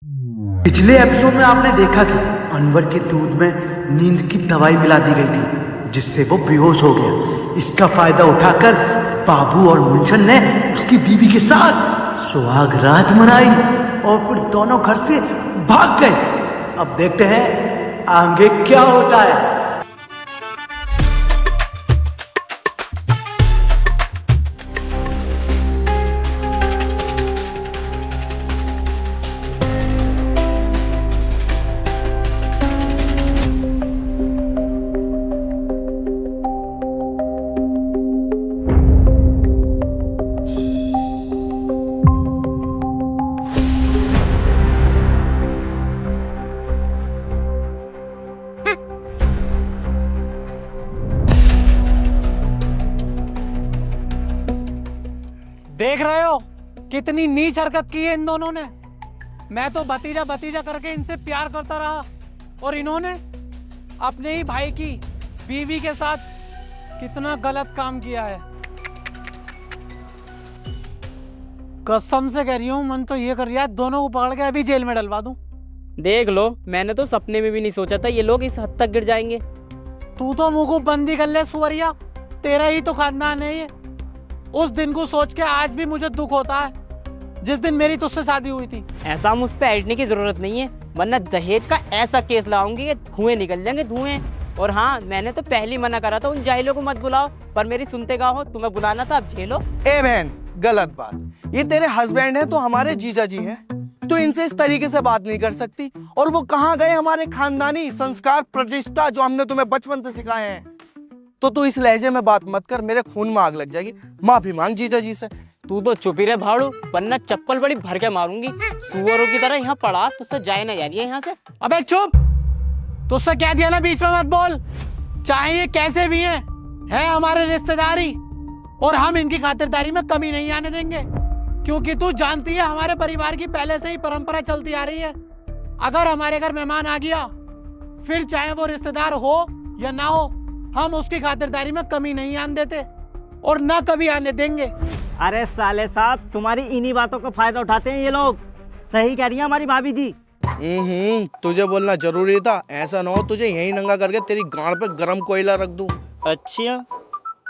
पिछले एपिसोड में आपने देखा कि अनवर के दूध में नींद की दवाई मिला दी गई थी जिससे वो बेहोश हो गया। इसका फायदा उठाकर बाबू और मुंशन ने उसकी बीवी के साथ सुहाग रात मनाई और फिर दोनों घर से भाग गए। अब देखते हैं आगे क्या होता है। देख रहे हो कितनी नीच हरकत की है इन दोनों ने। मैं तो भतीजा भतीजा करके इनसे प्यार करता रहा और इन्होंने अपने ही भाई की बीवी के साथ कितना गलत काम किया है। कसम से कह रही हूँ, मन तो ये कर रहा है दोनों को पकड़ के अभी जेल में डलवा दूं। देख लो, मैंने तो सपने में भी नहीं सोचा था ये लोग इस हद तक गिर जाएंगे। तू तो मुंह को बंदी कर ले सुवरिया, तेरा ही तो खानदान है ये। उस दिन को सोच के आज भी मुझे दुख होता है जिस दिन मेरी तुझसे शादी हुई थी। ऐसा मुझ पे ऐडने की जरूरत नहीं है, वरना दहेज का ऐसा केस लाऊंगी कि धुएं निकल जाएंगे धुएं। और हाँ, मैंने तो पहले ही मना करा था उन जाहिलों को मत बुलाओ, पर मेरी सुनते का हो, तुम्हें बुलाना था, अब झेलो। ए बहन, गलत बात। ये तेरे हस्बैंड हैं तो हमारे जीजा जी हैं, तो इनसे इस तरीके से बात नहीं कर सकती। और वो कहाँ गए हमारे खानदानी संस्कार प्रतिष्ठा जो हमने तुम्हें बचपन से सिखाए हैं। तो तू इस लहजे में बात मत कर, मेरे खून में आग लग जाएगी। माफी मांग जीजा जी से। तू तो चुप ही रहे भाड़ू, वरना चप्पल बड़ी भर के मारूंगी। सुअरों की तरह यहाँ पड़ा, तुझसे जाए ना जा रही है यहाँ से। अबे चुप, तुझसे कह दिया ना बीच में मत बोल। चाहे ये कैसे भी हैं, है हमारे रिश्तेदारी और हम इनकी खातिरदारी में कमी नहीं आने देंगे। क्योंकि तू जानती है हमारे परिवार की पहले से ही परंपरा चलती आ रही है। अगर हमारे घर मेहमान आ गया, फिर चाहे वो रिश्तेदार हो या ना हो, हम उसकी खातिरदारी में कमी नहीं आने देते और ना कभी आने देंगे। अरे साले साहब, तुम्हारी इन्हीं बातों का फायदा उठाते हैं ये लोग। सही कह रही है हमारी भाभी जी। तुझे बोलना जरूरी था। ऐसा ना हो तुझे यही नंगा करके तेरी गांड पे गरम कोयला रख दूं। अच्छा,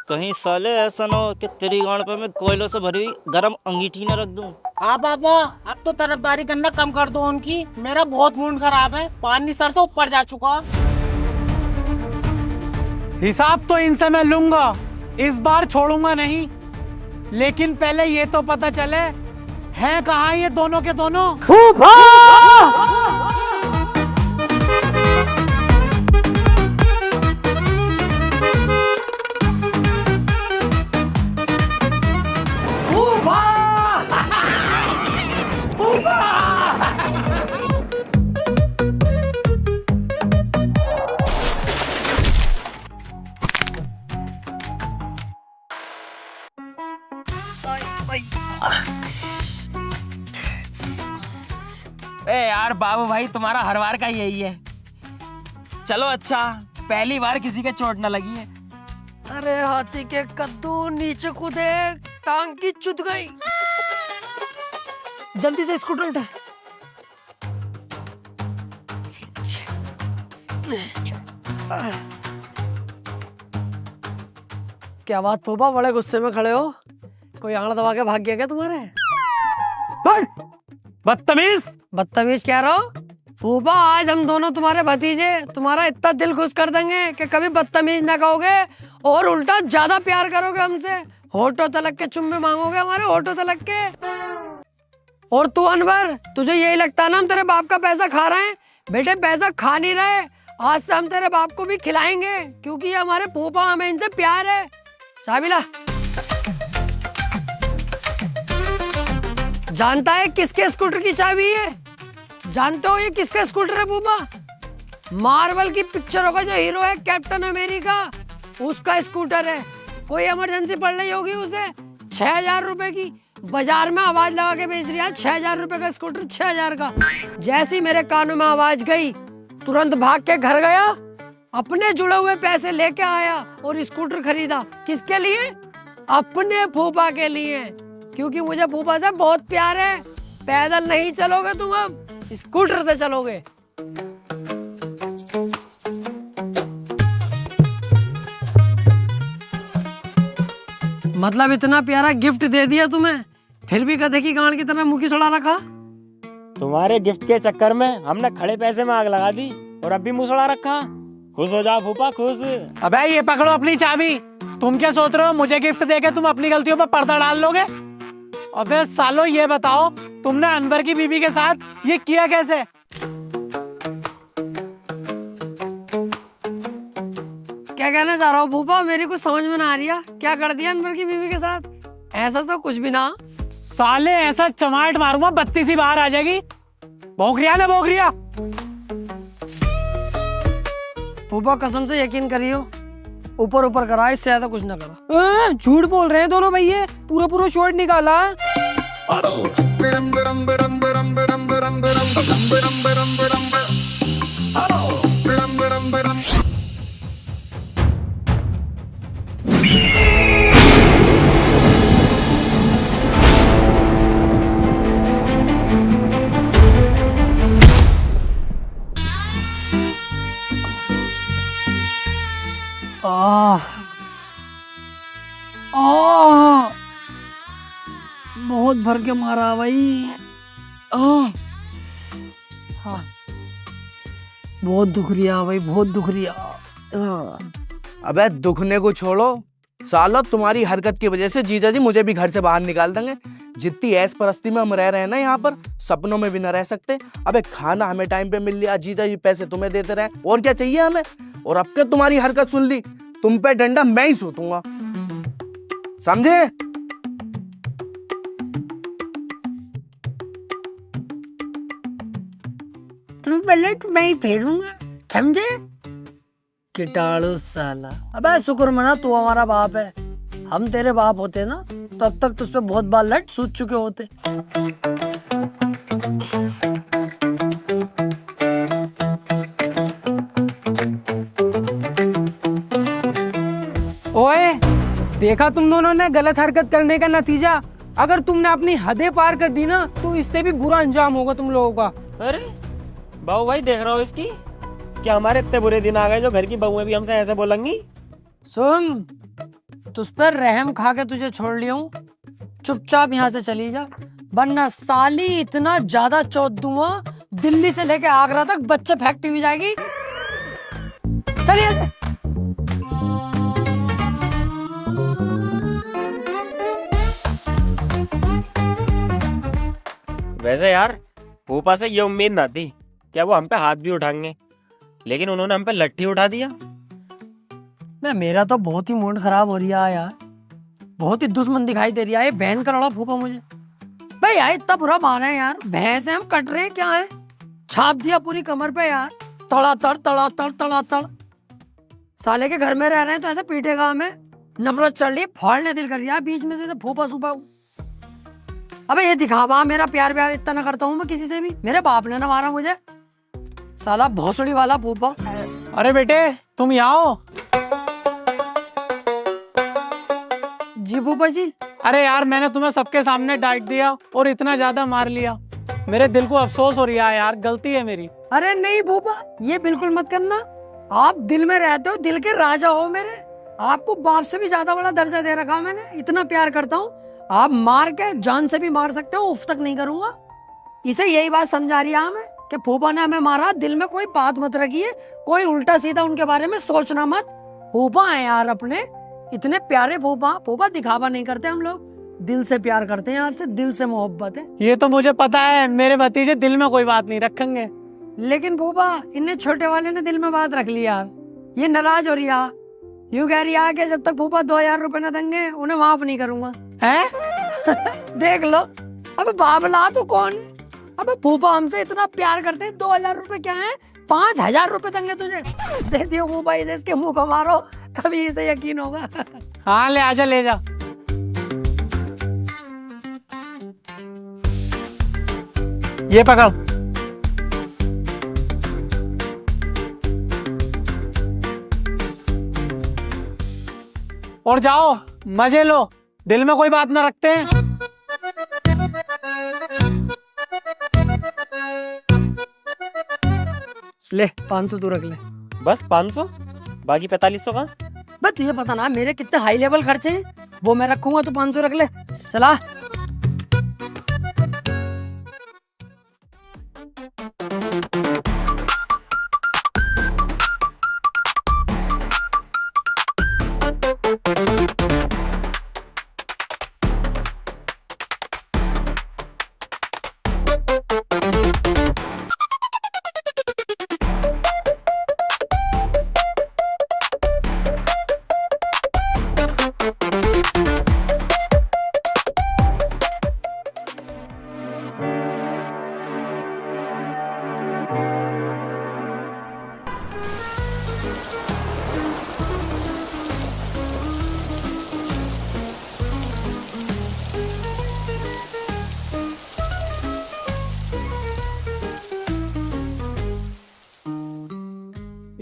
कहीं साले ऐसा ना हो कि तेरी गांड पे मैं कोयलों से भरी हुई गरम अंगीठी न रख दूं। हाँ पापा, अब तो तरफदारी करना कम कर दो उनकी। मेरा बहुत मूड खराब है, पानी सर से ऊपर जा चुका। हिसाब तो इनसे मैं लूंगा, इस बार छोड़ूंगा नहीं। लेकिन पहले ये तो पता चले हैं कहाँ ये दोनों के दोनों। ए यार बाबू भाई, तुम्हारा हर बार का यही है। चलो अच्छा, पहली बार किसी के चोट न लगी है। अरे हाथी के कद्दू, नीचे कूदे टांग की चुद गई। जल्दी से स्कूटर उठा। क्या बात फूफा, बड़े गुस्से में खड़े हो? कोई आंगड़ा दबा के भाग गया क्या तुम्हारे? बदतमीज। बदतमीज कह रहा हो? फूफा, आज हम दोनों तुम्हारे भतीजे तुम्हारा इतना दिल खुश कर देंगे कि कभी बदतमीज ना कहोगे और उल्टा ज्यादा प्यार करोगे हमसे। होठों तलक के चुम्बे मांगोगे हमारे, होठों तलक के। और तू अनवर, तुझे यही लगता है ना हम तेरे बाप का पैसा खा रहे हैं? बेटे, पैसा खा नहीं रहे। आज से हम तेरे बाप को भी खिलाएंगे, क्योंकि ये हमारे फूफा, हमें इनसे प्यार है। चाबी ला। जानता है किसके स्कूटर की चाबी है? जानते हो ये किसका स्कूटर है फूफा? मार्वल की पिक्चरों का जो हीरो है कैप्टन अमेरिका, उसका स्कूटर है। कोई इमरजेंसी पड़ रही होगी उसे, 6000 रुपए की बाजार में आवाज लगा के बेच रहा है। 6000 रुपए का स्कूटर, 6000 का। जैसी मेरे कानों में आवाज गई, तुरंत भाग के घर गया, अपने जुड़े हुए पैसे लेके आया और स्कूटर खरीदा। किसके लिए? अपने फूफा के लिए, क्योंकि मुझे फूफा से बहुत प्यार है। पैदल नहीं चलोगे तुम अब, स्कूटर से चलोगे? मतलब इतना प्यारा गिफ्ट दे दिया तुम्हें, फिर भी गधे की गांड की तरह मुंह की सड़ा रखा। तुम्हारे गिफ्ट के चक्कर में हमने खड़े पैसे में आग लगा दी और अब भी मुसड़ा रखा। खुश हो जाओ फूफा, खुश। अबे ये पकड़ो अपनी चाबी। तुम क्या सोच रहे हो मुझे गिफ्ट देके तुम अपनी गलतियों पर पर्दा डाल लोगे? अबे सालो ये बताओ तुमने अनवर की बीबी के साथ ये किया कैसे? क्या कहना चाह रहा हो फूफा? मेरी कुछ समझ में ना आ रही है। क्या कर दिया अनवर की बीवी के साथ? ऐसा तो कुछ भी ना। साले ऐसा चमाट मारूंगा बत्ती सी बाहर आ जाएगी। भोगरिया ना भोगरिया। फूफा कसम से यकीन करियो, ऊपर ऊपर करा, इससे ज्यादा कुछ ना करा। झूठ बोल रहे हैं दोनों भैया, पूरा पूरा शॉर्ट निकाला। बहुत भर के मारा भाई। बहुत दुख रिया भाई, बहुत दुख रिया। अबे दुखने को छोड़ो सालो, तुम्हारी हरकत की वजह से जीजा जी मुझे भी घर से बाहर निकाल देंगे। जितनी ऐश परस्ती में हम रह रहे हैं ना यहाँ पर, सपनों में भी न रह सकते। अबे खाना हमें टाइम पे मिल लिया, जीजा जी पैसे तुम्हें देते रहे, और क्या चाहिए हमें? और अब के तुम्हारी हरकत सुन ली, तुम पे डंडा मैं ही सूतूंगा, समझे? तुम पहले मैं ही फेरूंगा, समझे? कीटाणु साला। अबे शुक्र मना तू हमारा बाप है। हम तेरे बाप होते ना तो अब तक तुझ पे बहुत बार लट सूझ चुके होते। ओए, देखा तुम दोनों ने गलत हरकत करने का नतीजा। अगर तुमने अपनी हदें पार कर दी ना तो इससे भी बुरा अंजाम होगा तुम लोगों का। अरे बाबू भाई, देख रहा हो इसकी? क्या हमारे इतने बुरे दिन आ गए जो घर की बहुएं भी हमसे ऐसे बोलेंगी? सुन, तुझ पर रहम खा के तुझे छोड़ लिया हूँ, चुपचाप यहाँ से चली जा, वरना साली इतना ज्यादा चौथ दूंगा, दिल्ली से लेके आगरा तक बच्चे फेंकती हुई जाएगी। चलिए यहाँ से। वैसे यार फूफा से ये उम्मीद ना थी क्या वो हम पे हाथ भी उठाएंगे, लेकिन उन्होंने हम पे लट्ठी उठा दिया। मैं मेरा तो बहुत ही मूड खराब हो रहा है यार, बहुत ही दुश्मन दिखाई दे रही है ये बहन का लड़ा फूफा मुझे। भाई यार इतना बुरा मार है यार, भैंस है हम कट रहे हैं क्या है? छाप दिया पूरी कमर पे यार, तड़ातड़ तड़ातड़ तड़ातड़। साले के घर में रह रहे हैं तो ऐसे पीटेगा हमें, नफरत चढ़ रही, फाड़ने दिल कर रहा है बीच में से फूफा सूफा। अबे ये दिखावा, मेरा प्यार प्यार इतना ना करता हूँ मैं किसी से भी, मेरे बाप ने ना मारा मुझे, साला भोसड़ी वाला फूफा। अरे बेटे तुम यहाँ हो? जी फूफा जी। अरे यार मैंने तुम्हें सबके सामने डांट दिया और इतना ज्यादा मार लिया, मेरे दिल को अफसोस हो रहा है यार, गलती है मेरी। अरे नहीं फूफा, ये बिल्कुल मत करना, आप दिल में रहते हो, दिल के राजा हो मेरे, आपको बाप से भी ज्यादा बड़ा दर्जा दे रखा मैंने, इतना प्यार करता हूँ। आप मार के जान से भी मार सकते हो, उफ तक नहीं करूंगा। इसे यही बात समझा रही है हमें कि फूफा ने हमें मारा, दिल में कोई बात मत रखिए, कोई उल्टा सीधा उनके बारे में सोचना मत। फूफा है यार अपने, इतने प्यारे फूफा। फूफा दिखावा नहीं करते हम लोग, दिल से प्यार करते हैं आपसे, दिल से मोहब्बत है। ये तो मुझे पता है, मेरे भतीजे दिल में कोई बात नहीं रखेंगे। लेकिन फूफा इन्हें छोटे वाले ने दिल में बात रख ली यार, ये नाराज हो रही है, यूं कह रही है कि जब तक फूफा 2000 रुपए न देंगे उन्हें माफ नहीं करूंगा। हैं? देख लो, अब बाबला तो कौन है? अब फूफा हमसे इतना प्यार करते हैं, 2000 रुपए क्या है, 5000 रुपए देंगे तुझे, दे दियो फूफा इसे, इसके मुंह को मारो तभी इसे यकीन होगा। हाँ ले आजा, ले जा। ये पकड़। और जाओ मजे लो, दिल में कोई बात ना रखते हैं। ले 500 तू रख ले। बस 500? बाकी 4500 का? बस तुझे पता ना मेरे कितने हाई लेवल खर्चे हैं, वो मैं रखूंगा, तू 500 रख ले। चला।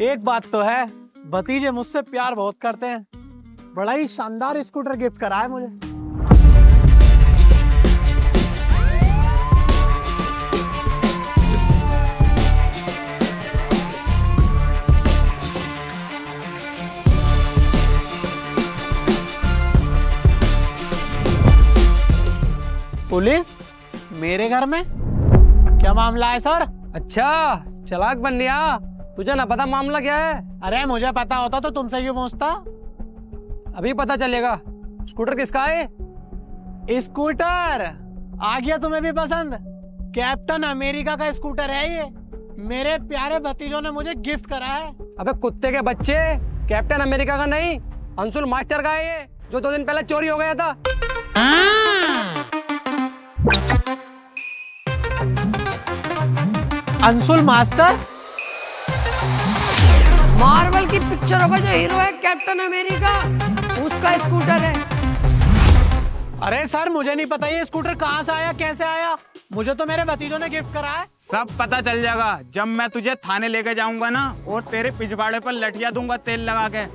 एक बात तो है, भतीजे मुझसे प्यार बहुत करते हैं। बड़ा ही शानदार स्कूटर गिफ्ट करा है मुझे। पुलिस मेरे घर में? क्या मामला है सर? अच्छा, चालाक बन गया। तुझे ना पता मामला क्या है? अरे मुझे पता होता तो तुमसे क्यों पूछता? अभी पता चलेगा। स्कूटर किसका है? स्कूटर आ गया तुम्हें भी पसंद? कैप्टन अमेरिका का स्कूटर है ये। मेरे प्यारे भतीजों ने मुझे गिफ्ट करा है। अबे कुत्ते के बच्चे, कैप्टन अमेरिका का नहीं, अंशुल मास्टर का है ये, जो 2 दिन पहले चोरी हो गया था। अंशुल मास्टर? मार्वल की पिक्चरों का जो हीरो है कैप्टन अमेरिका, उसका स्कूटर है। अरे सर मुझे नहीं पता ये स्कूटर कहाँ से आया, कैसे आया। मुझे तो मेरे भतीजों ने गिफ्ट करा है। सब पता चल जाएगा जब मैं तुझे थाने लेके जाऊंगा ना, और तेरे पिछवाड़े पर लठिया दूंगा तेल लगा के,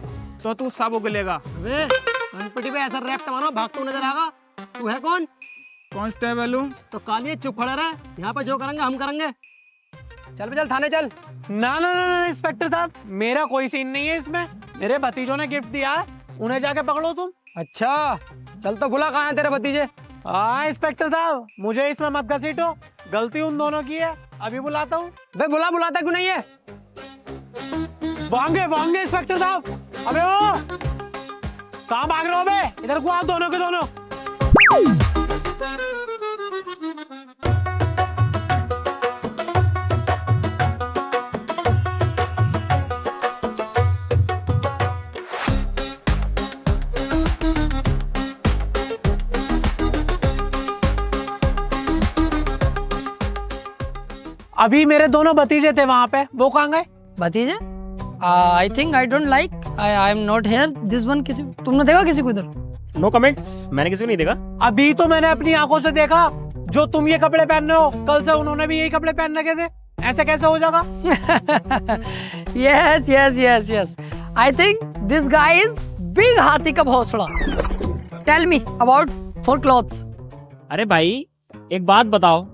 तो तू सब उगलेगा। अनपटी पे ऐसा रैप मारो, भागता नजर आएगा। तू है कौन? कांस्टेबल हूँ। तो कालिए चुप खड़ा रहा, यहाँ पे जो करेंगे हम करेंगे। चल चल थाने चल। ना ना ना इंस्पेक्टर साहब, मेरा कोई सीन नहीं है इसमें। मेरे भतीजों ने गिफ्ट दिया है, उन्हें जाके पकड़ो तुम। अच्छा चल, तो बुला कहाँ है तेरे भतीजे? हाँ इंस्पेक्टर साहब, मुझे इसमें मत घसीटो, गलती उन दोनों की है। अभी बुलाता हूँ। बे बुलाता क्यों नहीं है? भागेंगे इंस्पेक्टर साहब। अबे ओ कहाँ भाग रहे हो बे? इधर को आओ दोनों के दोनों। अभी मेरे दोनों भतीजे थे वहां पे, वो कहाँ गए? भतीजे? I think I don't like, I am not here this one. किसी तुमने देखा किसी को इधर? नो कमेंट्स, मैंने किसी को नहीं देखा। अभी तो मैंने अपनी आंखों से देखा। जो तुम ये कपड़े पहन रहे हो, कल से उन्होंने भी यही कपड़े पहन रखे थे। ऐसे कैसे हो जाएगा? Yes yes yes yes, I think this guy is big हाथी का भौसड़ा। Tell me about for clothes. अरे भाई एक बात बताओ,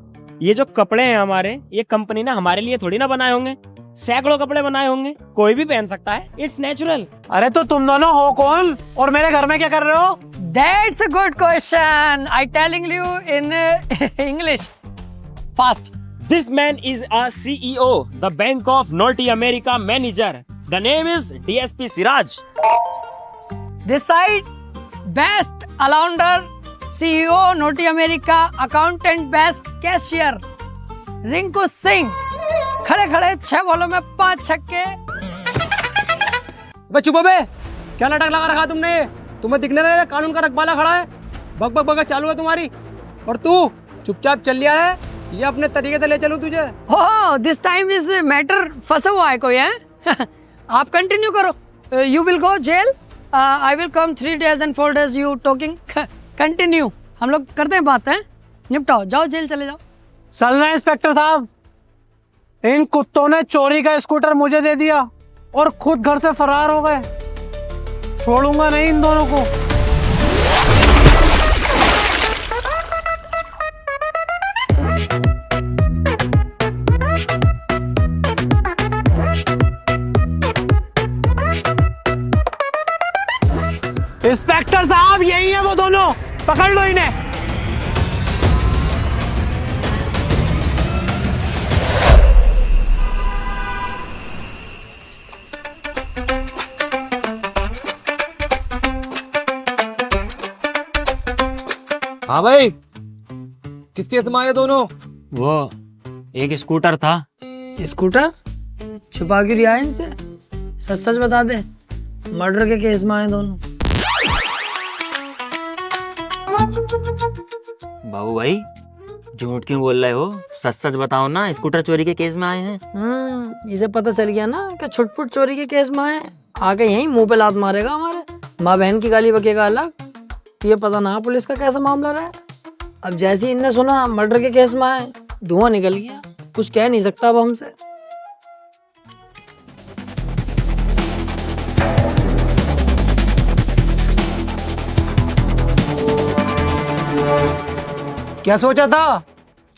ये जो कपड़े हैं हमारे, ये कंपनी ने हमारे लिए थोड़ी ना बनाए होंगे। सैकड़ों कपड़े बनाए होंगे, कोई भी पहन सकता है। It's natural. अरे तो तुम दोनों हो कौन और मेरे घर में क्या कर रहे हो? That's a good question. I telling you in English. Fast. This man is a CEO, the Bank of North America manager. The name is DSP Siraj. This side, best allrounder, CEO, North America, accountant, best cashier, Rinku Singh. खड़े खड़े 6 बॉलों में 5 छक्के। बे चुप बे, क्या नाटक लगा रखा तुमने? तुम्हें दिखने रहा है कानून का रखवाला खड़ा है, बक बक बक चालू है तुम्हारी। और तू चुपचाप चल लिया है, ये अपने तरीके से ले चलूं तुझे? हो दिस टाइम इज मैटर फंसा हुआ है कोई है। आप कंटिन्यू करो। You will go jail, I will come 3 days and 4 days। You talking continue. हम लोग करते हैं बात है, निपटाओ, जाओ जेल चले जाओ। चल रहे इंस्पेक्टर साहब, इन कुत्तों ने चोरी का स्कूटर मुझे दे दिया और खुद घर से फरार हो गए। छोड़ूंगा नहीं इन दोनों को। इंस्पेक्टर साहब यही है वो दोनों, पकड़ लो इन्हें। हाँ भाई, किस केस में आए दोनों? वो एक स्कूटर था। स्कूटर छुपा क्यों रिया है इनसे? सच सच बता दे, मर्डर के केस में आए दोनों। बाबू भाई झूठ क्यों बोल रहे हो? सच सच बताओ ना, स्कूटर चोरी के केस में आए हैं। इसे पता चल गया ना कि छुटपुट चोरी के केस में आए, आके यहीं मुंह पे लात मारेगा हमारे, माँ बहन की गाली बकेगा अलग। ये पता ना पुलिस का कैसा मामला रहा है। अब जैसे ही इनने सुना मर्डर के केस में आए, धुआं निकल गया, कुछ कह नहीं सकता अब हमसे। क्या सोचा था?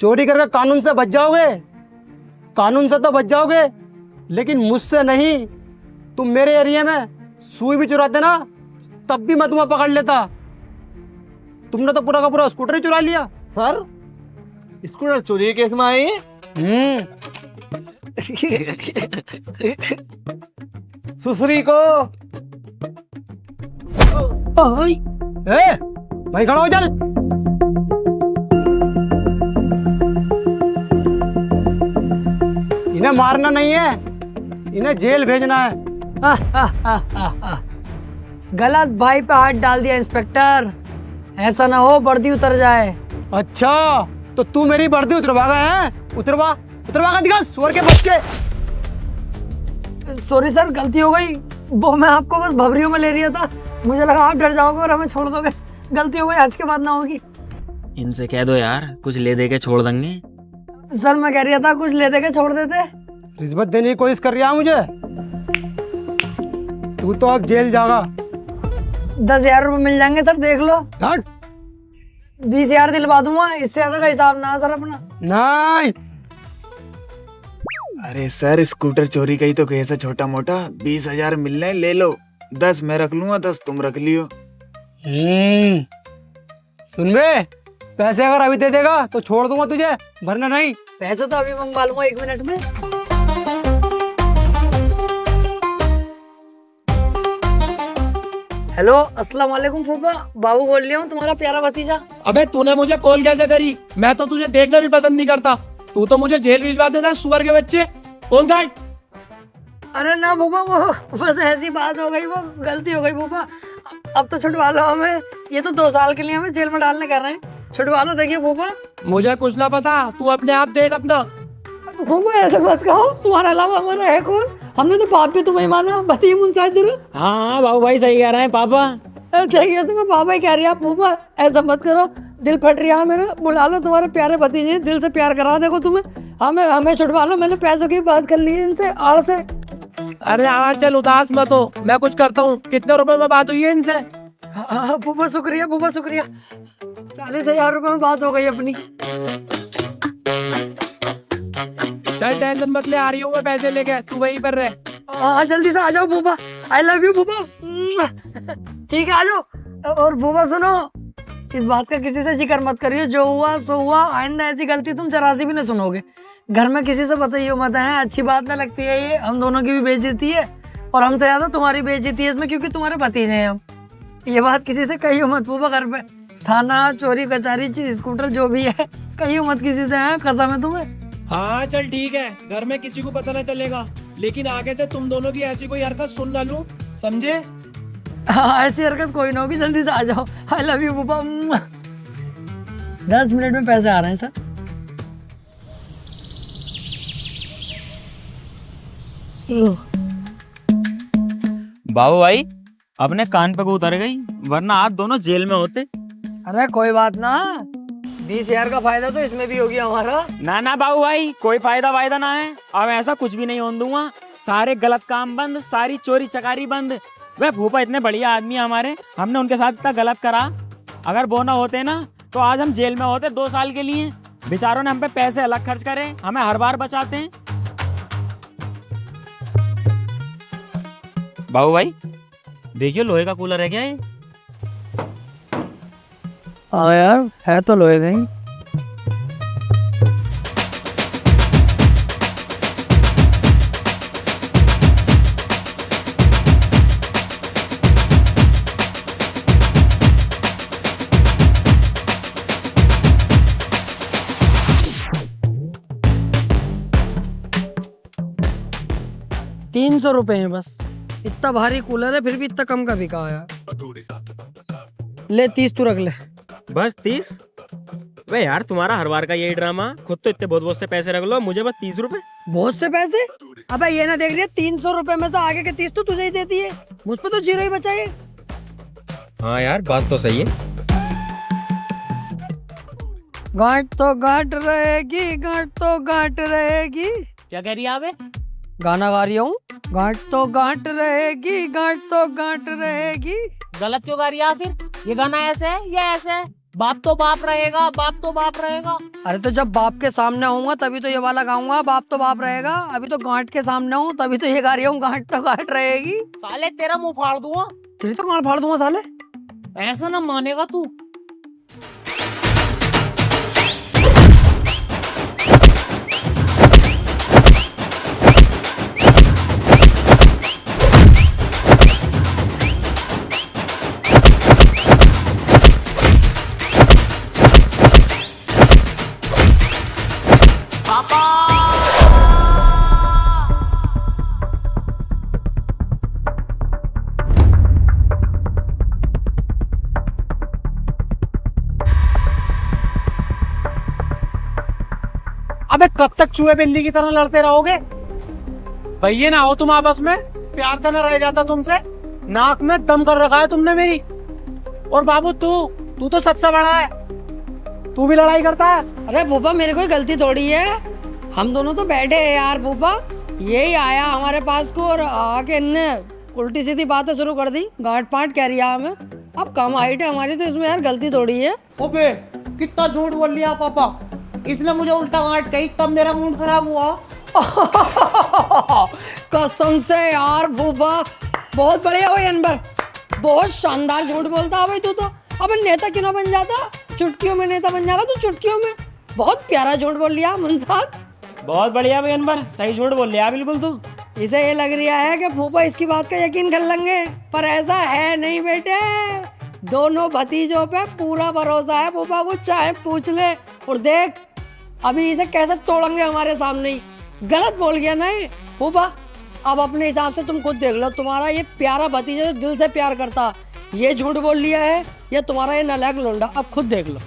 चोरी करके कानून से बच जाओगे? कानून से तो बच जाओगे, लेकिन मुझसे नहीं। तुम मेरे एरिया में सुई भी चुराते ना, तब भी मैं तुम्हें पकड़ लेता। तुमने तो पूरा का पूरा स्कूटर ही चुरा लिया। सर, स्कूटर चोरी के केस में आए हैं? सुसरी को भाई खड़ा हो चल। इन्हें मारना नहीं है, इन्हें जेल भेजना है। गलत भाई पे हाथ डाल दिया इंस्पेक्टर, ऐसा ना हो वर्दी उतर जाए। अच्छा, तो तू मेरी वर्दी उतरवागा है? उतरवा उतरवागा, दिखा सुअर के बच्चे। सॉरी सर, गलती हो गई। वो मैं आपको बस भवरियों में ले रहा था, मुझे लगा आप डर जाओगे और हमें छोड़ दोगे। गलती हो गई, आज के बाद ना होगी। इनसे कह दो यार, कुछ ले दे के छोड़ देंगे। सर मैं कह रहा था कुछ ले दे के छोड़ देते। रिश्वत देने की कोशिश कर रहा है मुझे। तू तो अब जेल जाएगा। 10,000 रुपये मिल जाएंगे सर, देख लो। 20,000 दिलवा दूंगा, इससे ज्यादा का हिसाब ना सर अपना। नहीं, अरे सर, स्कूटर चोरी का ही तो केस है छोटा मोटा। 20,000 मिलने, ले लो। 10 मैं रख लूंगा, 10 तुम रख लियो। सुन बे, पैसे अगर अभी दे देगा तो छोड़ दूंगा तुझे, वरना नहीं। पैसे तो अभी मंगवा लूंगा 1 मिनट में। हेलो, अस्सलाम वालेकुम फूफा, बाबू बोल रही हूँ, तुम्हारा प्यारा भतीजा। अबे तूने मुझे कॉल कैसे करी? मैं तो तुझे देखना भी पसंद नहीं करता, तू तो मुझे जेल भिजवा देता सुअर के बच्चे। कौन था? अरे ना फूफा, वो बस ऐसी बात हो गई, वो गलती हो गई फूफा। अब तो छुटवा लो हमें, ये तो 2 साल के लिए हमें जेल में डालने कर रहे हैं। छुटवा लो, देखिए फूफा। मुझे कुछ ना पता, तू अपने आप देख अपना। फूफा ऐसे मत कहो, तुम्हारे अलावा हमारा है कौन? हमने तो बाप भी तुम्हें माना, बताइए मुंजा जरूर। हाँ बाबू भाई सही कह रहे हैं पापा। देखिए तुम्हें पापा ही कह रही है फूफा, ऐसा मत करो, दिल फट रहा है मेरा। बुला लो तुम्हारे प्यारे भतीजे, दिल से प्यार करा देखो तुम्हें। हमें छुटवा लो, मैंने पैसों की बात कर ली है इनसे, आड़ से। अरे हाँ चल, उदास मत हो, मैं कुछ करता हूँ। कितने रुपए में बात हुई है इनसे? हाँ फूफा शुक्रिया, फूफा शुक्रिया। 40,000 रुपए में बात हो गई अपनी। चल टेंशन मत ले, आ रही हूँ मैं पैसे लेके, तू वहीं पर रह। हाँ जल्दी से आ जाओ फूफा, आई लव यू फूफा। ठीक है आ जाओ। और फूफा सुनो, इस बात का किसी से जिक्र मत करियो, जो हुआ सो हुआ। आइंदा ऐसी गलती तुम जरा सी भी नहीं सुनोगे। घर में किसी से बताइयो मत, है अच्छी बात ना लगती है ये। हम दोनों की भी बेइज्जती है, और हमसे ज्यादा तुम्हारी बेइज्जती है इसमें, क्योंकि तुम्हारे भतीजे हैं हम। ये बात किसी से कहियो मत फूफा। घर पे थाना, चोरी, कचहरी, स्कूटर जो भी है, कहियो मत किसी से, है कसम है तुम्हें। हाँ चल ठीक है, घर में किसी को पता न चलेगा, लेकिन आगे से तुम दोनों की ऐसी कोई हरकत सुन ना लूं, समझे? हाँ ऐसी हरकत कोई ना होगी, जल्दी से आ जाओ। आई लव यू फूफा। 10 मिनट में पैसे आ रहे हैं सर। बाबू भाई अपने कान पे को उतर गई, वरना आज दोनों जेल में होते। अरे कोई बात ना, 20,000 का फायदा तो इसमें भी हो गया हमारा। ना ना बाबू भाई, कोई फायदा वायदा ना है। अब ऐसा कुछ भी नहीं होने दूंगा। सारे गलत काम बंद, सारी चोरी चकारी बंद। वे फूफा इतने बढ़िया आदमी हमारे, हमने उनके साथ इतना गलत करा। अगर वो ना होते ना तो आज हम जेल में होते 2 साल के लिए। बेचारों ने हम पे पैसे अलग खर्च करे, हमें हर बार बचाते हैं। बाबू भाई देखिए, लोहे का कूलर है क्या ये? हाँ यार, है तो लोहे का ही। ₹300 है बस। इतना भारी कूलर है फिर भी इतना कम का बिका यार। ले 30 तू रख ले। बस 30? वे यार तुम्हारा हर बार का यही ड्रामा, खुद तो इतने बहुत बहुत से पैसे रख लो, मुझे बस 30 रुपए। बहुत से पैसे? अबे ये ना देख रही है, ₹300 में से आगे के 30 तो तुझे ही देती है, मुझ पे तो 0 ही बचा है। हाँ यार बात तो सही है। गांठ तो गांठ रहेगी, गांठ तो गांठ रहेगी। क्या कह रही है आबे? गाना गा रही हूँ। गांठ तो गांठ रहेगी, गांठ तो गांठ रहेगी। गलत क्यों गा रही है फिर? ये गाना ऐसे है या ऐसे है? बाप तो बाप रहेगा, बाप तो बाप रहेगा। अरे तो जब बाप के सामने आऊंगा तभी तो ये वाला गाऊंगा, बाप तो बाप रहेगा। अभी तो गांठ के सामने हूँ तभी तो ये गा रही हूँ, गांठ तो गांठ रहेगी। साले तेरा मुंह फाड़ दूंगा। तेरी तो गांठ फाड़ दूंगा साले। ऐसा ना मानेगा तू। अबे कब तक चूहे बिल्ली की तरह लड़ते रहोगे? भैया ना हो तुम आपस में, प्यार से ना रह जाता तुमसे। नाक में दम कर रखा है तुमने मेरी। और बाबू तू तो सबसे बड़ा है, तू भी लड़ाई करता है। अरे भूपा मेरी कोई गलती थोड़ी है, हम दोनों तो बैठे हैं यार। भूपा यही आया हमारे पास को और आके इनने उल्टी सीधी बातें शुरू कर दी, गांठ पांठ कह रही है हमें। अब कम हाइट है हमारी तो इसमें यार गलती थोड़ी है। ओबे कितना झूठ बोल लिया पापा, इसने मुझे उल्टा गांठ कही तब मेरा मूड खराब हुआ। कसम से यार भूपा, बहुत बढ़िया भाई अनबर, बहुत शानदार झूठ बोलता है भाई तू तो। अब नेता क्यों ना बन जाता, चुटकियों में नेता बन जाता तू, चुटकियों में। बहुत प्यारा झूठ बोल लिया मुंसाद। बहुत बढ़िया भाई अनवर, सही झूठ बोल लिया बिल्कुल तू। इसे ये लग रहा है कि फूफा इसकी बात का यकीन कर लेंगे, पर ऐसा है नहीं बेटे। दोनों भतीजों पे पूरा भरोसा है फूफा को, चाहे पूछ ले। और देख अभी इसे कैसे तोड़ेंगे हमारे सामने ही। गलत बोल गया नहीं फूफा, अब अपने हिसाब से तुम खुद देख लो। तुम्हारा ये प्यारा भतीजा जो दिल से प्यार करता, ये झूठ बोल लिया है, या तुम्हारा ये नालायक लोंडा, अब खुद देख लो।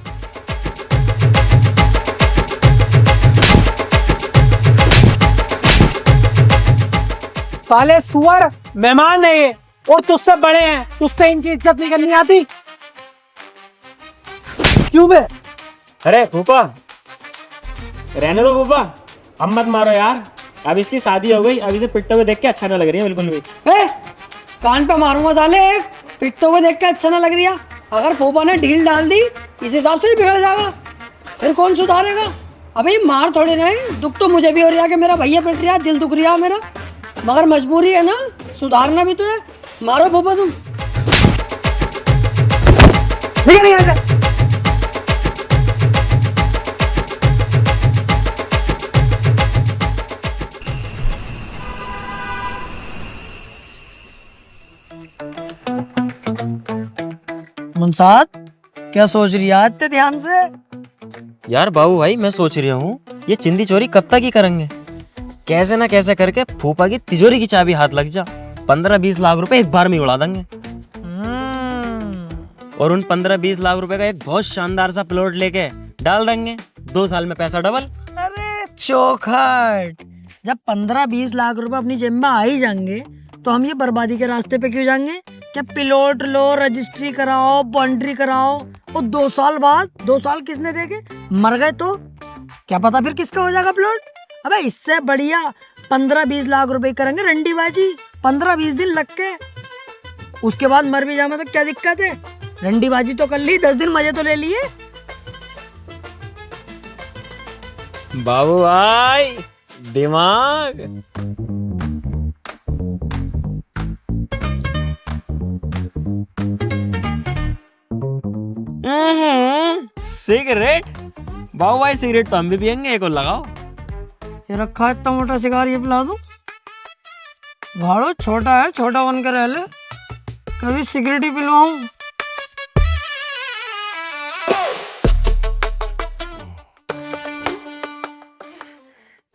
साले सुअर, मेहमान है ये और तुझसे बड़े हैं, तुझसे इनकी इज्जत नहीं करनी आती? क्यों बे? अरे फूफा रहने दो फूफा, अब मत मारो यार। अब इसकी शादी हो गई, अब इसे पिटते हुए देख के अच्छा ना लग रही है बिल्कुल भी। कान पे मारूंगा साले, पिटते हुए देख के अच्छा ना लग रही है। अगर फूफा ने ढील डाल दी इस हिसाब से ही बिगड़ जाएगा, फिर कौन सुधारेगा? अबे मार थोड़ी नहीं, दुख तो मुझे भी हो रहा है कि मेरा भैया पिट रहा है, दिल दुख रहा है मेरा, मगर मजबूरी है ना, सुधारना भी तो है। मारो फूफा तुम। मुंसाद क्या सोच रही है इतने ध्यान से? यार बाबू भाई मैं सोच रहा हूँ ये चिंदी चोरी कब तक ही करेंगे, कैसे ना कैसे करके फूफा की तिजोरी की चाबी हाथ लग जा, 15-20 लाख रुपए एक बार में उड़ा देंगे। और उन 15-20 लाख रुपए का एक बहुत शानदार सा प्लॉट लेके डाल देंगे, 2 साल में पैसा डबल। अरे चौखट, जब 15-20 लाख रुपए अपनी जेब में आ ही जाएंगे तो हम ये बर्बादी के रास्ते पे क्यों जाएंगे? क्या प्लॉट लो, रजिस्ट्री कराओ, बाउंड्री कराओ, और 2 साल बाद, 2 साल किसने देखे? मर गए तो क्या पता फिर किसका हो जाएगा प्लॉट। अबे इससे बढ़िया 15-20 लाख रुपए करेंगे रंडीबाजी, 15-20 दिन लग के, उसके बाद मर भी जाए तो क्या दिक्कत है? रंडीबाजी तो कर ली, 10 दिन मजे तो ले लिए। बाबू भाई दिमाग। सिगरेट? बाबू भाई सिगरेट तो हम भी पियेंगे, एक और लगाओ। ये रखा है इतना मोटा सिगार, ये पिला दूं? भाड़ो छोटा है, छोटा बन कर रह ले, कभी सिगरेट ही पिलवाऊं।